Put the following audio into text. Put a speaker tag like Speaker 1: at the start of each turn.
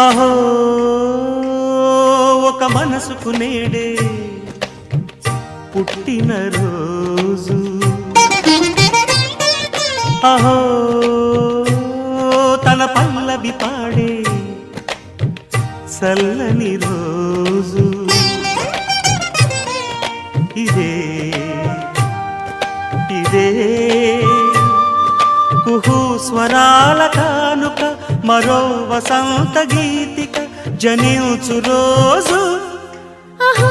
Speaker 1: అహో ఒక మనసుకు నేడే పుట్టిన రోజు, అహో తన పల్లవి పాడే చల్లని రోజు, ఇదే ఇదే కుహు స్వరాల కానుక, మరో వసంత గీతిక జనించు రోజు.
Speaker 2: అహో